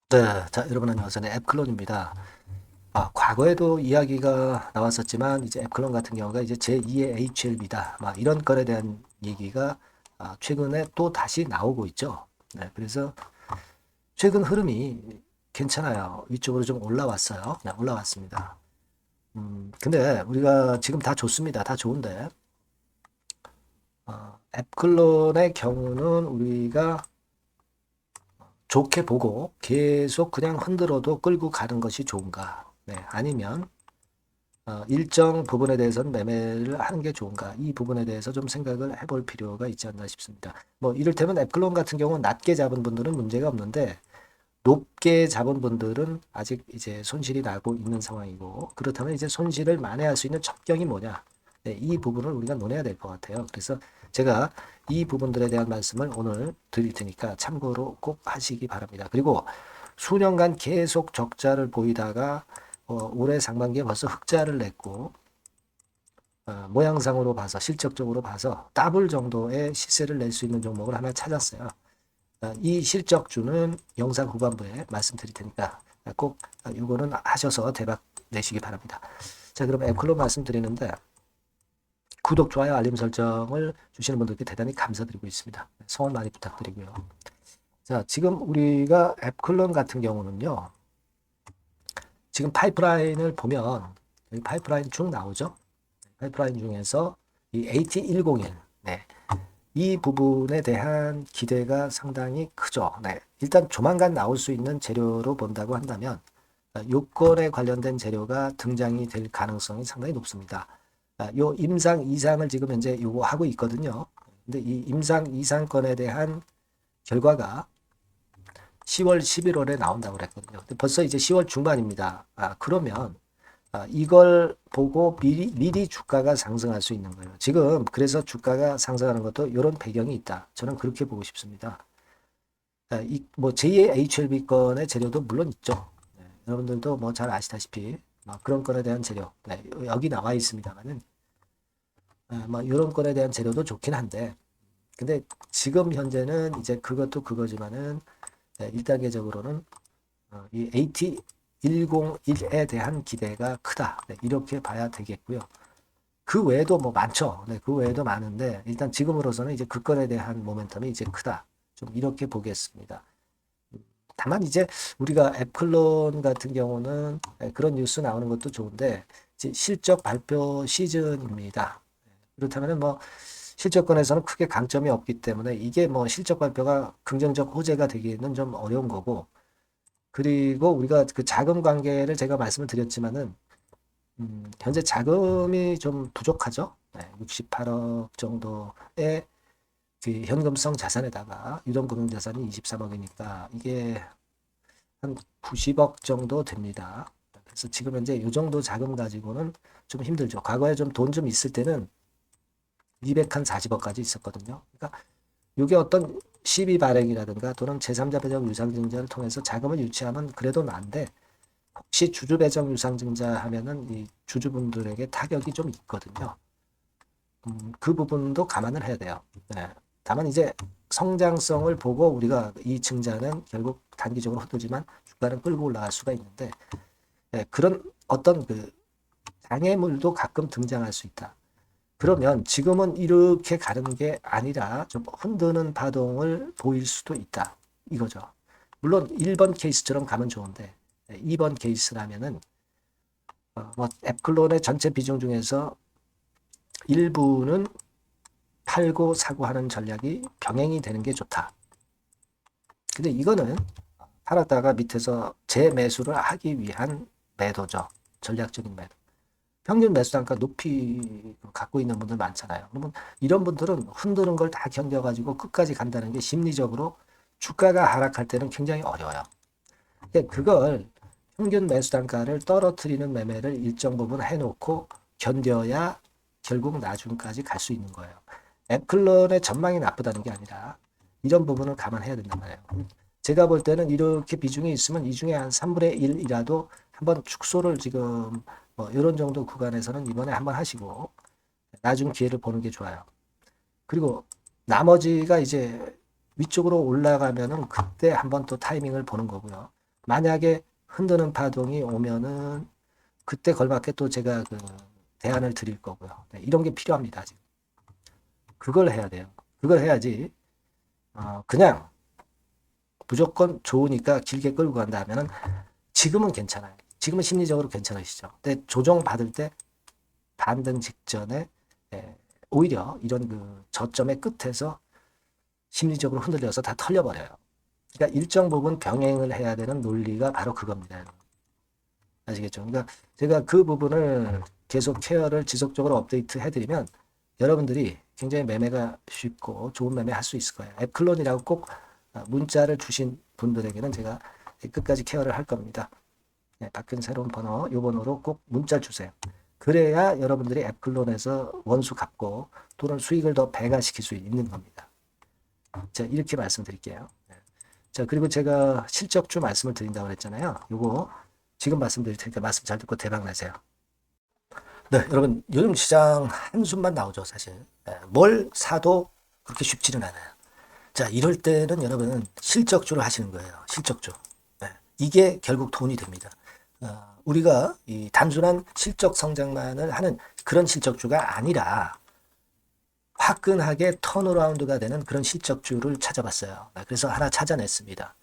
네, 자, 여러분 안녕하세요. 네, 앱클론입니다. 과거에도 이야기가 나왔었지만, 이제 앱클론 같은 경우가 이제 제2의 HLB다. 막 이런 건에 대한 얘기가 최근에 또 다시 나오고 있죠. 네, 그래서 최근 흐름이 괜찮아요. 위쪽으로 좀 올라왔어요. 네, 올라왔습니다. 근데 우리가 지금 다 좋습니다. 다 좋은데, 앱클론의 경우는 우리가 좋게 보고 계속 그냥 흔들어도 끌고 가는 것이 좋은가? 네, 아니면 일정 부분에 대해서는 매매를 하는 게 좋은가? 이 부분에 대해서 좀 생각을 해볼 필요가 있지 않나 싶습니다. 뭐 이를테면 앱클론 같은 경우는 낮게 잡은 분들은 문제가 없는데 높게 잡은 분들은 아직 이제 손실이 나고 있는 상황이고, 그렇다면 이제 손실을 만회할 수 있는 접경이 뭐냐? 네, 이 부분을 우리가 논해야 될 것 같아요. 그래서 제가 이 부분들에 대한 말씀을 오늘 드릴 테니까 참고로 꼭 하시기 바랍니다. 그리고 수년간 계속 적자를 보이다가 올해 상반기에 벌써 흑자를 냈고, 모양상으로 봐서 실적적으로 봐서 더블 정도의 시세를 낼 수 있는 종목을 하나 찾았어요. 이 실적주는 영상 후반부에 말씀드릴 테니까 꼭 이거는 하셔서 대박 내시기 바랍니다. 자, 그럼 앱클로 말씀드리는데 구독, 좋아요, 알림 설정을 주시는 분들께 대단히 감사드리고 있습니다. 성원 많이 부탁드리고요. 자, 지금 우리가 앱클론 같은 경우는요. 지금 파이프라인을 보면 여기 파이프라인 쭉 나오죠. 파이프라인 중에서 이 AT101 네. 이 부분에 대한 기대가 상당히 크죠. 네. 일단 조만간 나올 수 있는 재료로 본다고 한다면 요건에 관련된 재료가 등장이 될 가능성이 상당히 높습니다. 요 임상 이상을 지금 현재 요거 하고 있거든요. 근데 이 임상 이상권에 대한 결과가 10월, 11월에 나온다고 그랬거든요. 근데 벌써 이제 10월 중반입니다. 그러면 이걸 보고 미리 주가가 상승할 수 있는 거예요. 지금 그래서 주가가 상승하는 것도 이런 배경이 있다. 저는 그렇게 보고 싶습니다. 뭐 제2의 HLB권의 재료도 물론 있죠. 네, 여러분들도 뭐 잘 아시다시피 그런 건에 대한 재료 네, 여기 나와 있습니다만은 뭐 이런 건에 대한 재료도 좋긴 한데 근데 지금 현재는 이제 그것도 그거지만은 1단계적으로는 이 AT101에 대한 기대가 크다. 네, 이렇게 봐야 되겠고요. 그 외에도 뭐 많죠. 네, 그 외에도 많은데 일단 지금으로서는 이제 그 건에 대한 모멘텀이 이제 크다. 좀 이렇게 보겠습니다. 다만 이제 우리가 앱클론 같은 경우는 그런 뉴스 나오는 것도 좋은데 이제 실적 발표 시즌입니다. 그렇다면 뭐 실적권에서는 크게 강점이 없기 때문에 이게 뭐 실적 발표가 긍정적 호재가 되기는 좀 어려운 거고 그리고 우리가 그 자금 관계를 제가 말씀을 드렸지만은 현재 자금이 좀 부족하죠. 네, 68억 정도의 그 현금성 자산에다가 유동금융자산이 23억이니까 이게 한 90억 정도 됩니다. 그래서 지금 현재 이 정도 자금 가지고는 좀 힘들죠. 과거에 좀 돈 좀 있을 때는 240억까지 있었거든요. 그러니까 이게 어떤 시비 발행이라든가 또는 제3자 배정 유상증자를 통해서 자금을 유치하면 그래도 나은데 혹시 주주 배정 유상증자 하면은 이 주주분들에게 타격이 좀 있거든요. 그 부분도 감안을 해야 돼요. 네. 다만 이제 성장성을 보고 우리가 이 증자는 결국 단기적으로 흔들지만 주가는 끌고 올라갈 수가 있는데 네, 그런 어떤 그 장애물도 가끔 등장할 수 있다. 그러면 지금은 이렇게 가는 게 아니라 좀 흔드는 파동을 보일 수도 있다. 이거죠. 물론 1번 케이스처럼 가면 좋은데 2번 케이스라면은 뭐 앱클론의 전체 비중 중에서 일부는 팔고 사고 하는 전략이 병행이 되는 게 좋다. 근데 이거는 팔았다가 밑에서 재매수를 하기 위한 매도죠. 전략적인 매도. 평균 매수 단가 높이 갖고 있는 분들 많잖아요. 그러면 이런 분들은 흔드는 걸 다 견뎌가지고 끝까지 간다는 게 심리적으로 주가가 하락할 때는 굉장히 어려워요. 근데 그걸 평균 매수 단가를 떨어뜨리는 매매를 일정 부분 해놓고 견뎌야 결국 나중까지 갈 수 있는 거예요. 앱클론의 전망이 나쁘다는 게 아니라 이런 부분을 감안해야 된단 말이에요. 제가 볼 때는 이렇게 비중이 있으면 이 중에 한 3분의 1이라도 한번 축소를 지금 뭐 이런 정도 구간에서는 이번에 한번 하시고 나중 기회를 보는 게 좋아요. 그리고 나머지가 이제 위쪽으로 올라가면은 그때 한번 또 타이밍을 보는 거고요. 만약에 흔드는 파동이 오면은 그때 걸맞게 또 제가 그 대안을 드릴 거고요. 네, 이런 게 필요합니다. 지금. 그걸 해야 돼요. 그걸 해야지 그냥 무조건 좋으니까 길게 끌고 간다 하면은 지금은 괜찮아요. 지금은 심리적으로 괜찮으시죠. 근데 조정 받을 때 반등 직전에 오히려 이런 그 저점의 끝에서 심리적으로 흔들려서 다 털려버려요. 그러니까 일정 부분 병행을 해야 되는 논리가 바로 그겁니다. 아시겠죠? 그러니까 제가 그 부분을 계속 케어를 지속적으로 업데이트 해드리면 여러분들이 굉장히 매매가 쉽고 좋은 매매 할 수 있을 거예요. 앱클론이라고 꼭 문자를 주신 분들에게는 제가 끝까지 케어를 할 겁니다. 네, 바뀐 새로운 번호, 요 번호로 꼭 문자 주세요. 그래야 여러분들이 앱클론에서 원수 갚고 또는 수익을 더 배가시킬 수 있는 겁니다. 자, 이렇게 말씀드릴게요. 자, 그리고 제가 실적주 말씀을 드린다고 그랬잖아요. 요거 지금 말씀드릴 테니까 말씀 잘 듣고 대박 나세요. 네, 여러분, 요즘 시장 한숨만 나오죠, 사실. 뭘 사도 그렇게 쉽지는 않아요. 자, 이럴 때는 여러분 실적주를 하시는 거예요. 실적주. 네, 이게 결국 돈이 됩니다. 우리가 이 단순한 실적 성장만을 하는 그런 실적주가 아니라 화끈하게 턴어라운드가 되는 그런 실적주를 찾아봤어요. 그래서 하나 찾아냈습니다.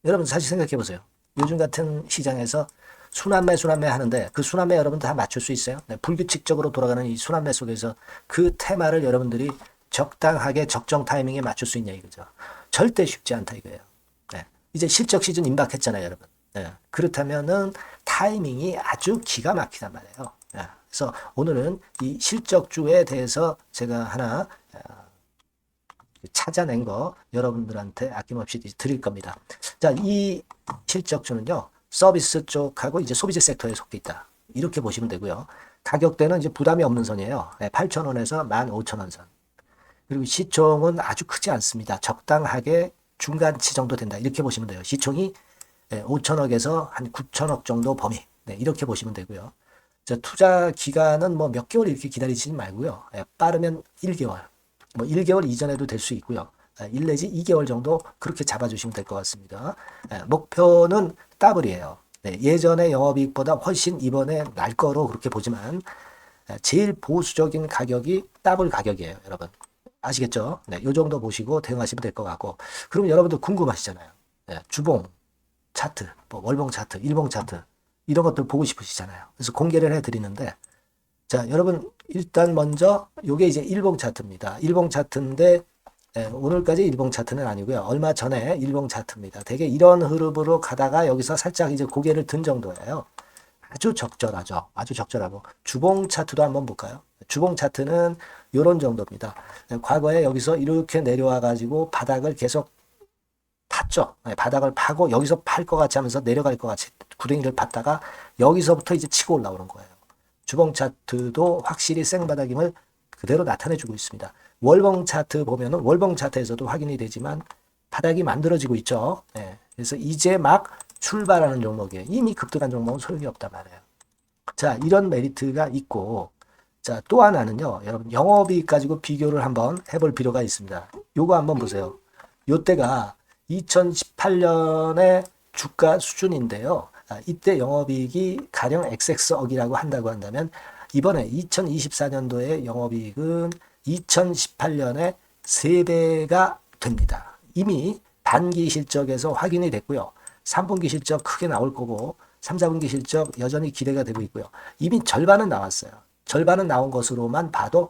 여러분 사실 생각해 보세요. 요즘 같은 시장에서 순환매 하는데 그 순환매 여러분 다 맞출 수 있어요? 네, 불규칙적으로 돌아가는 이 순환매 속에서 그 테마를 여러분들이 적당하게 적정 타이밍에 맞출 수 있냐 이거죠. 절대 쉽지 않다 이거예요. 네, 이제 실적 시즌 임박했잖아요, 여러분. 네, 그렇다면은 타이밍이 아주 기가 막히단 말이에요. 네, 그래서 오늘은 이 실적주에 대해서 제가 하나 찾아낸 거 여러분들한테 아낌없이 드릴 겁니다. 자, 이 실적주는요, 서비스 쪽하고 이제 소비재 섹터에 속해 있다. 이렇게 보시면 되고요. 가격대는 이제 부담이 없는 선이에요. 8,000원에서 15,000원 선. 그리고 시총은 아주 크지 않습니다. 적당하게 중간치 정도 된다. 이렇게 보시면 돼요. 시총이 5천억에서 한 9천억 정도 범위. 네, 이렇게 보시면 되고요. 자, 투자 기간은 뭐 몇 개월 이렇게 기다리지 말고요. 빠르면 1개월. 뭐 1개월 이전에도 될 수 있고요. 1 내지 2개월 정도 그렇게 잡아주시면 될 것 같습니다. 목표는 더블이에요. 네, 예전의 영업이익보다 훨씬 이번에 날 거로 그렇게 보지만 제일 보수적인 가격이 더블 가격이에요, 여러분. 아시겠죠? 네, 이 정도 보시고 대응하시면 될 것 같고. 그럼 여러분들 궁금하시잖아요. 네, 주봉 차트, 뭐 월봉 차트, 일봉 차트 이런 것들 보고 싶으시잖아요. 그래서 공개를 해드리는데, 자, 여러분 일단 먼저 요게 이제 일봉 차트입니다. 일봉 차트인데 오늘까지 일봉 차트는 아니고요. 얼마 전에 일봉 차트입니다. 되게 이런 흐름으로 가다가 여기서 살짝 이제 고개를 든 정도예요. 아주 적절하죠. 아주 적절하고. 주봉 차트도 한번 볼까요? 주봉 차트는 이런 정도입니다. 과거에 여기서 이렇게 내려와 가지고 바닥을 계속 팠죠. 바닥을 파고 여기서 팔 것 같이 하면서 내려갈 것 같이 구덩이를 팠다가 여기서부터 이제 치고 올라오는 거예요. 주봉 차트도 확실히 생바닥임을 그대로 나타내주고 있습니다. 월봉 차트 보면은 월봉 차트에서도 확인이 되지만 바닥이 만들어지고 있죠. 네. 그래서 이제 막 출발하는 종목이에요. 이미 급등한 종목은 소용이 없단 말이에요. 자, 이런 메리트가 있고, 자, 또 하나는요, 여러분, 영업이익 가지고 비교를 한번 해볼 필요가 있습니다. 요거 한번 보세요. 요때가 2018년의 주가 수준인데요. 이때 영업이익이 가령 XX억이라고 한다고 한다면, 이번에 2024년도의 영업이익은 2018년에 3배가 됩니다. 이미 반기 실적에서 확인이 됐고요. 3분기 실적 크게 나올 거고 3, 4분기 실적 여전히 기대가 되고 있고요. 이미 절반은 나왔어요. 절반은 나온 것으로만 봐도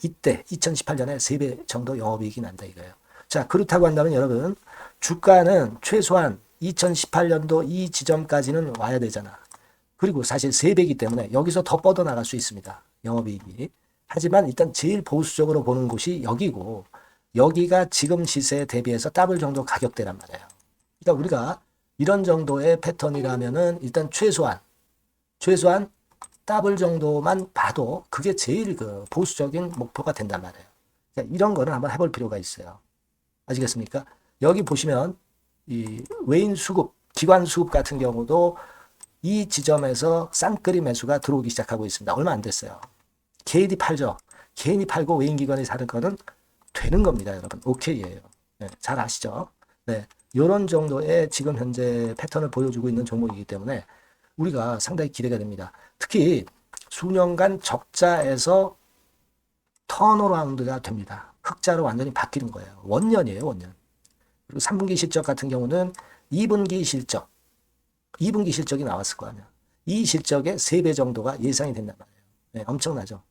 이때 2018년에 3배 정도 영업이익이 난다 이거예요. 자, 그렇다고 한다면 여러분 주가는 최소한 2018년도 이 지점까지는 와야 되잖아. 그리고 사실 3배이기 때문에 여기서 더 뻗어나갈 수 있습니다. 영업이익이. 하지만 일단 제일 보수적으로 보는 곳이 여기고 여기가 지금 시세에 대비해서 더블 정도 가격대란 말이에요. 그러니까 우리가 이런 정도의 패턴이라면은 일단 최소한 더블 정도만 봐도 그게 제일 그 보수적인 목표가 된단 말이에요. 그러니까 이런 거는 한번 해볼 필요가 있어요. 아시겠습니까? 여기 보시면 이 외인 수급, 기관 수급 같은 경우도 이 지점에서 쌍끌이 매수가 들어오기 시작하고 있습니다. 얼마 안 됐어요. 개인이 팔죠. 개인이 팔고 외인 기관이 사는 거는 되는 겁니다, 여러분. 오케이예요. 네, 잘 아시죠? 네. 이런 정도의 지금 현재 패턴을 보여주고 있는 종목이기 때문에 우리가 상당히 기대가 됩니다. 특히 수년간 적자에서 턴어라운드가 됩니다. 흑자로 완전히 바뀌는 거예요. 원년이에요, 원년. 그리고 3분기 실적 같은 경우는 2분기 실적이 나왔을 거 아니야. 이 실적의 3배 정도가 예상이 된단 말이에요. 네, 엄청나죠.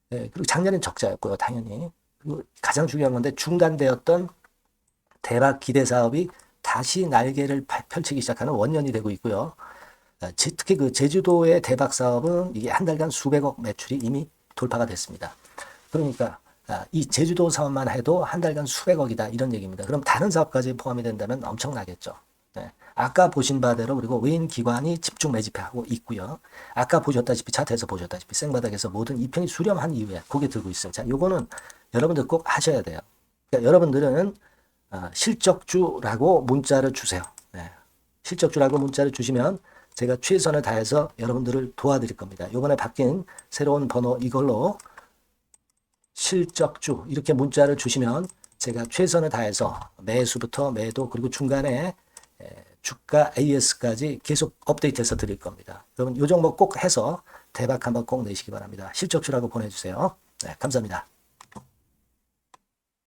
네, 그리고 작년엔 적자였고요, 당연히. 그리고 가장 중요한 건데 중단되었던 대박 기대 사업이 다시 날개를 펼치기 시작하는 원년이 되고 있고요. 특히 그 제주도의 대박 사업은 이게 한 달간 수백억 매출이 이미 돌파가 됐습니다. 그러니까 이 제주도 사업만 해도 한 달간 수백억이다 이런 얘기입니다. 그럼 다른 사업까지 포함이 된다면 엄청나겠죠. 네. 아까 보신 바대로 그리고 외인 기관이 집중 매집하고 있고요. 아까 보셨다시피 차트에서 보셨다시피 생바닥에서 모든 이평이 수렴한 이후에 고개 들고 있어요. 자, 요거는 여러분들 꼭 하셔야 돼요. 그러니까 여러분들은 실적주라고 문자를 주세요. 네. 실적주라고 문자를 주시면 제가 최선을 다해서 여러분들을 도와드릴 겁니다. 이번에 바뀐 새로운 번호 이걸로 실적주 이렇게 문자를 주시면 제가 최선을 다해서 매수부터 매도 그리고 중간에 주가 AS까지 계속 업데이트해서 드릴 겁니다. 여러분 이 종목 꼭 해서 대박 한번 꼭 내시기 바랍니다. 실적주라고 보내주세요. 네, 감사합니다.